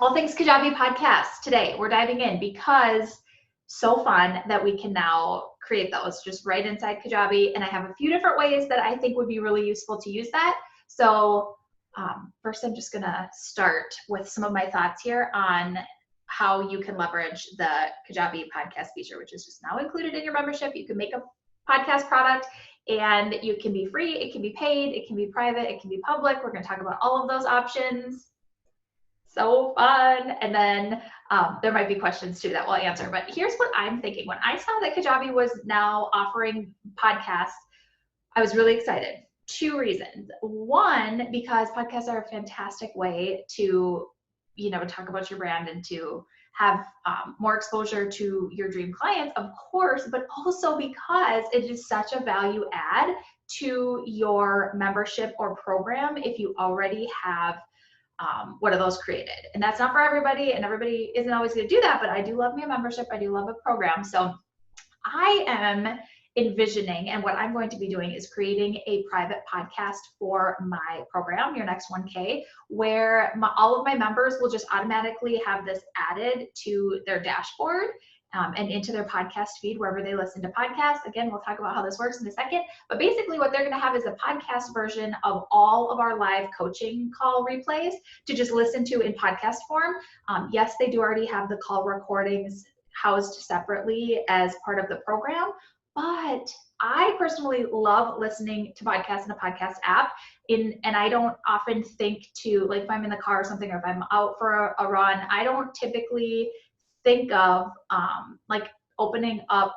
All things Kajabi podcast today. We're diving in because so fun that we can now create those just right inside Kajabi. And I have a few different ways that I think would be really useful to use that. So first, I'm just going to start with some of my thoughts here on how you can leverage the Kajabi podcast feature, which is just now included in your membership. You can make a podcast product and you can be free, it can be paid, it can be private, it can be public. We're going to talk about all of those options. So fun. And then there might be questions too that we'll answer. But here's what I'm thinking. When I saw that Kajabi was now offering podcasts, I was really excited. Two reasons. One, because podcasts are a fantastic way to, talk about your brand and to have more exposure to your dream clients, of course, but also because it is such a value add to your membership or program if you already have one of those created. And that's not for everybody, and everybody isn't always going to do that, but I do love my membership. I do love a program. So I am envisioning, and what I'm going to be doing is creating a private podcast for my program, Your Next 1K, where all of my members will just automatically have this added to their dashboard and into their podcast feed wherever they listen to podcasts. Again, we'll talk about how this works in a second, but basically what they're going to have is a podcast version of all of our live coaching call replays to just listen to in podcast form. Yes, they do already have the call recordings housed separately as part of the program, but I personally love listening to podcasts in a podcast app. And I don't often think to, like, if I'm in the car or something, or if I'm out for a run, I don't typically think of like opening up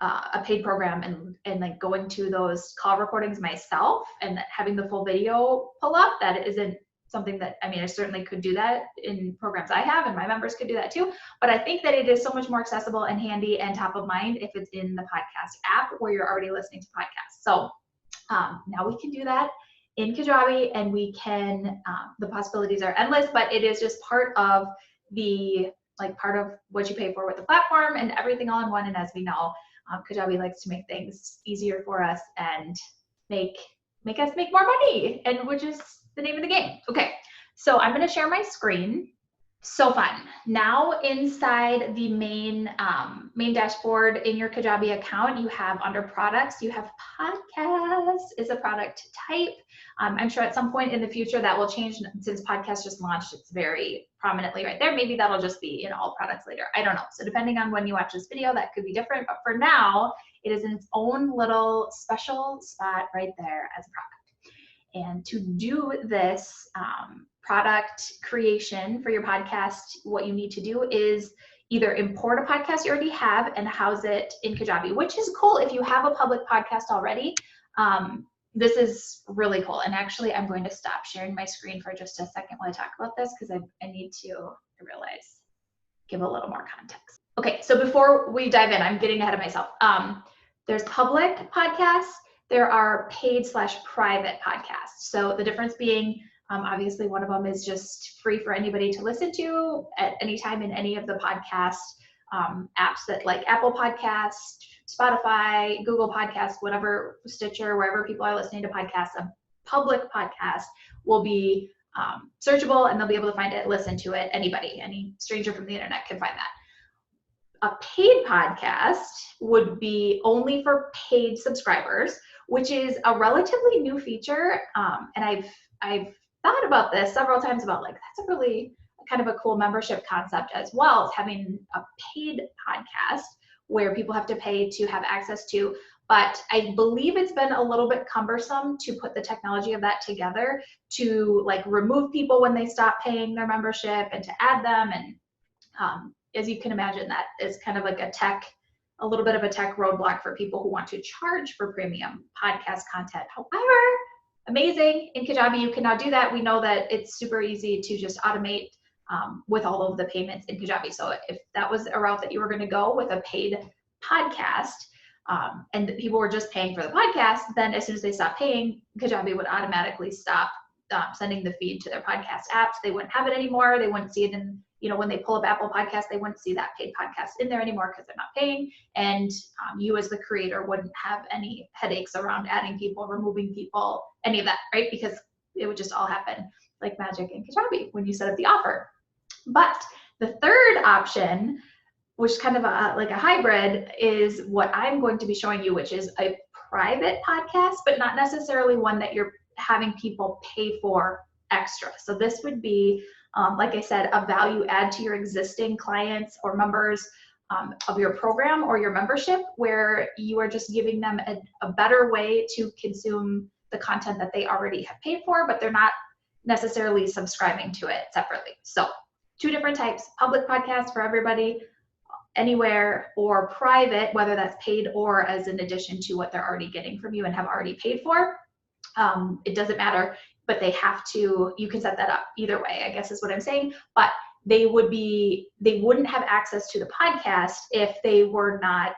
a paid program and like going to those call recordings myself and having the full video pull up. That isn't something that, I certainly could do that in programs I have, and my members could do that too. But I think that it is so much more accessible and handy and top of mind if it's in the podcast app where you're already listening to podcasts. So now we can do that in Kajabi, and we can, the possibilities are endless, but it is just part of what you pay for with the platform and everything all in one. And as we know, Kajabi likes to make things easier for us and make us make more money, and which is the name of the game. Okay, so I'm going to share my screen. So fun. Now inside the main dashboard in your Kajabi account, you have under products, you have podcasts is a product type. I'm sure at some point in the future that will change. Since podcast just launched, it's very prominently right there. Maybe that'll just be in all products later. I don't know. So depending on when you watch this video, that could be different. But for now, it is in its own little special spot right there as a product. And to do this product creation for your podcast, what you need to do is either import a podcast you already have and house it in Kajabi, which is cool if you have a public podcast already. This is really cool. And actually, I'm going to stop sharing my screen for just a second while I talk about this, because I need to give a little more context. Okay, so before we dive in, I'm getting ahead of myself. There's public podcasts. There are paid/private podcasts. So the difference being, obviously one of them is just free for anybody to listen to at any time in any of the podcast apps that, like Apple Podcasts, Spotify, Google Podcasts, whatever, Stitcher, wherever people are listening to podcasts. A public podcast will be searchable, and they'll be able to find it, listen to it. Any stranger from the internet can find that. A paid podcast would be only for paid subscribers, which is a relatively new feature. And I've thought about this several times about, like, that's a really kind of a cool membership concept as well, as having a paid podcast where people have to pay to have access to. But I believe it's been a little bit cumbersome to put the technology of that together, to like remove people when they stop paying their membership and to add them. And as you can imagine, that is kind of like a little bit of a tech roadblock for people who want to charge for premium podcast content. However, amazing, in Kajabi you can now do that. We know that it's super easy to just automate with all of the payments in Kajabi. So if that was a route that you were going to go with a paid podcast, and people were just paying for the podcast, then as soon as they stopped paying, Kajabi would automatically stop sending the feed to their podcast apps. They wouldn't have it anymore. They wouldn't see it in, when they pull up Apple Podcasts, they wouldn't see that paid podcast in there anymore because they're not paying. And you as the creator wouldn't have any headaches around adding people, removing people, any of that, right? Because it would just all happen like magic in Kajabi when you set up the offer. But the third option, which is kind of like a hybrid, is what I'm going to be showing you, which is a private podcast, but not necessarily one that you're having people pay for extra. So this would be, like I said, a value add to your existing clients or members of your program or your membership, where you are just giving them a better way to consume the content that they already have paid for, but they're not necessarily subscribing to it separately. So 2 different types: public podcasts for everybody, anywhere, or private, whether that's paid or as an addition to what they're already getting from you and have already paid for. It doesn't matter, but they have to, you can set that up either way, I guess is what I'm saying. But they wouldn't have access to the podcast if they were not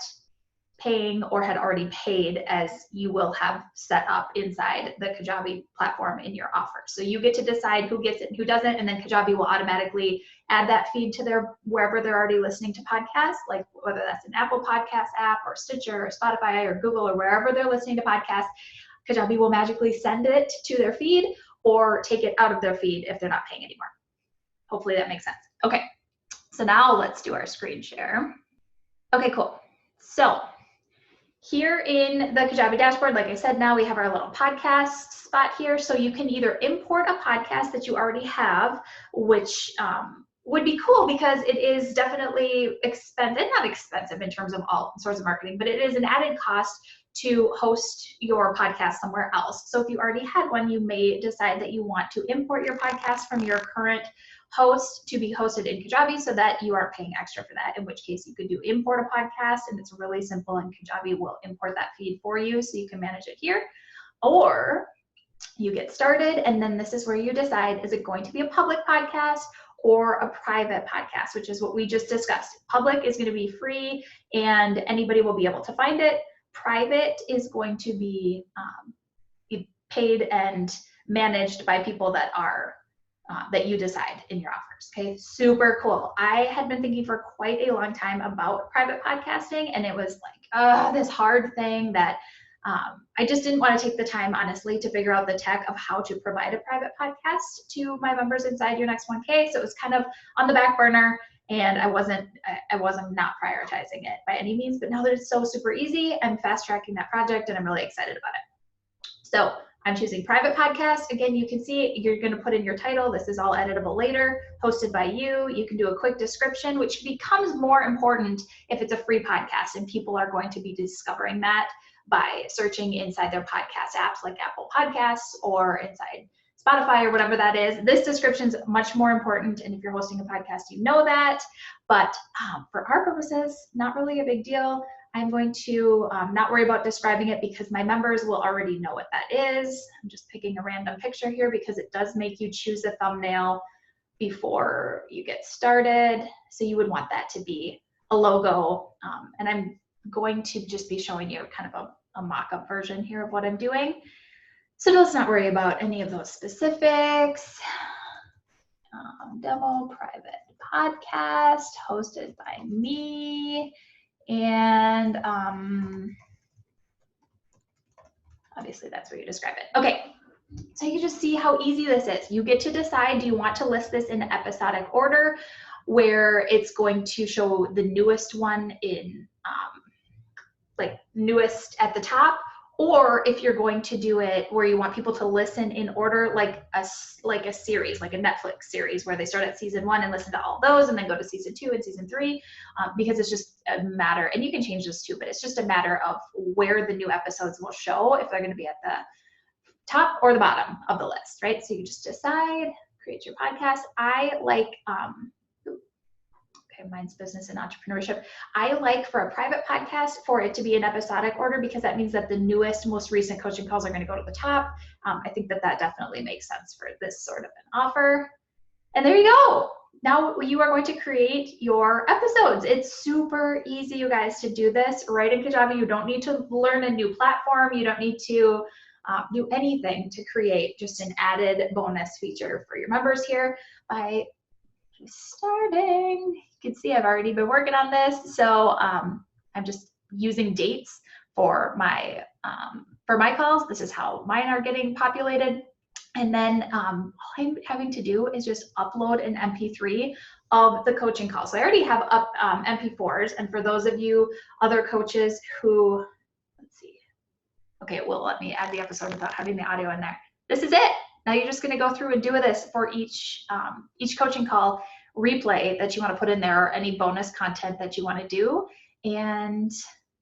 paying or had already paid, as you will have set up inside the Kajabi platform in your offer. So you get to decide who gets it and who doesn't, and then Kajabi will automatically add that feed to their, wherever they're already listening to podcasts, like whether that's an Apple Podcast app or Stitcher or Spotify or Google or wherever they're listening to podcasts. Kajabi will magically send it to their feed or take it out of their feed if they're not paying anymore. Hopefully that makes sense. Okay, so now let's do our screen share. Okay, cool. So here in the Kajabi dashboard, like I said, now we have our little podcast spot here. So you can either import a podcast that you already have, which would be cool because it is definitely not expensive in terms of all sorts of marketing, but it is an added cost to host your podcast somewhere else. So if you already had one, you may decide that you want to import your podcast from your current host to be hosted in Kajabi so that you aren't paying extra for that, in which case you could do import a podcast, and it's really simple, and Kajabi will import that feed for you so you can manage it here. Or you get started, and then this is where you decide, is it going to be a public podcast or a private podcast, which is what we just discussed. Public is going to be free and anybody will be able to find it. Private is going to be paid and managed by people that are that you decide in your offers. Okay, super cool. I had been thinking for quite a long time about private podcasting, and it was like this hard thing that I just didn't want to take the time, honestly, to figure out the tech of how to provide a private podcast to my members inside Your Next 1K. So it was kind of on the back burner, and I wasn't not prioritizing it by any means. But now that it's so super easy, I'm fast tracking that project, and I'm really excited about it. So I'm choosing private podcast. Again, you can see you're going to put in your title. This is all editable later, hosted by you. You can do a quick description, which becomes more important if it's a free podcast, and people are going to be discovering that by searching inside their podcast apps like Apple Podcasts or inside Spotify or whatever that is. This description is much more important, and if you're hosting a podcast, you know that. But for our purposes, not really a big deal. I'm going to not worry about describing it because my members will already know what that is. I'm just picking a random picture here because it does make you choose a thumbnail before you get started. So you would want that to be a logo. And I'm going to just be showing you kind of a mock-up version here of what I'm doing. So let's not worry about any of those specifics. Demo private podcast hosted by me. And obviously that's where you describe it. Okay, so you just see how easy this is. You get to decide, do you want to list this in episodic order where it's going to show the newest one in like newest at the top, or if you're going to do it where you want people to listen in order, like a series, like a Netflix series where they start at season 1 and listen to all those and then go to season 2 and season 3, because it's just a matter, and you can change this too, but it's just a matter of where the new episodes will show, if they're going to be at the top or the bottom of the list, right? So you just decide, create your podcast. I like, mine's business and entrepreneurship. I like for a private podcast for it to be in episodic order because that means that the newest, most recent coaching calls are going to go to the top. I think that definitely makes sense for this sort of an offer. And there you go. Now you are going to create your episodes. It's super easy, you guys, to do this right in Kajabi. You don't need to learn a new platform. You don't need to do anything to create just an added bonus feature for your members here by starting. You can see I've already been working on this. So I'm just using dates for my calls. This is how mine are getting populated. And then all I'm having to do is just upload an MP3 of the coaching call. So I already have up MP4s. And for those of you other coaches who, let's see, okay, it will let me add the episode without having the audio in there. This is it. Now you're just going to go through and do this for each coaching call replay that you want to put in there, or any bonus content that you want to do. And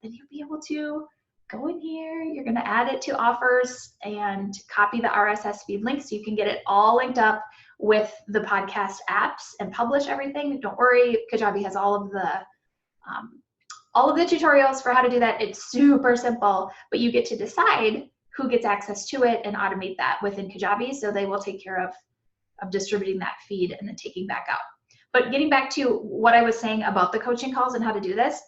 then you'll be able to go in here, you're going to add it to offers and copy the RSS feed link so you can get it all linked up with the podcast apps and publish everything. Don't worry, Kajabi has all of the tutorials for how to do that. It's super simple, but you get to decide who gets access to it and automate that within Kajabi, so they will take care of distributing that feed and then taking back out. But getting back to what I was saying about the coaching calls and how to do this,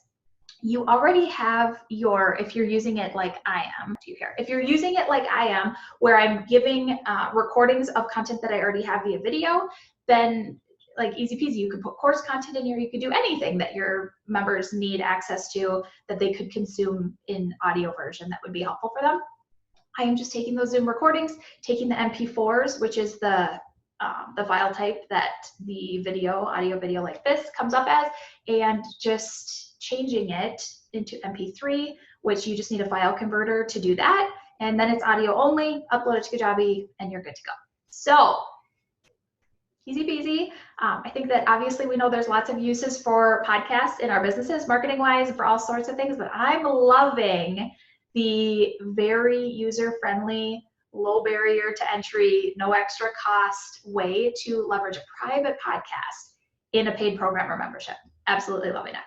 you already have if you're using it like I am, if you're using it like I am, where I'm giving recordings of content that I already have via video, then like easy peasy, you could put course content in here, you could do anything that your members need access to that they could consume in audio version that would be helpful for them. I am just taking those Zoom recordings, taking the MP4s, which is the file type that the audio video like this comes up as, and just changing it into MP3, which you just need a file converter to do that. And then it's audio only, upload it to Kajabi, and you're good to go. So easy peasy. I think that obviously we know there's lots of uses for podcasts in our businesses, marketing wise, for all sorts of things, but I'm loving the very user-friendly, low barrier to entry, no extra cost way to leverage a private podcast in a paid program or membership. Absolutely loving it.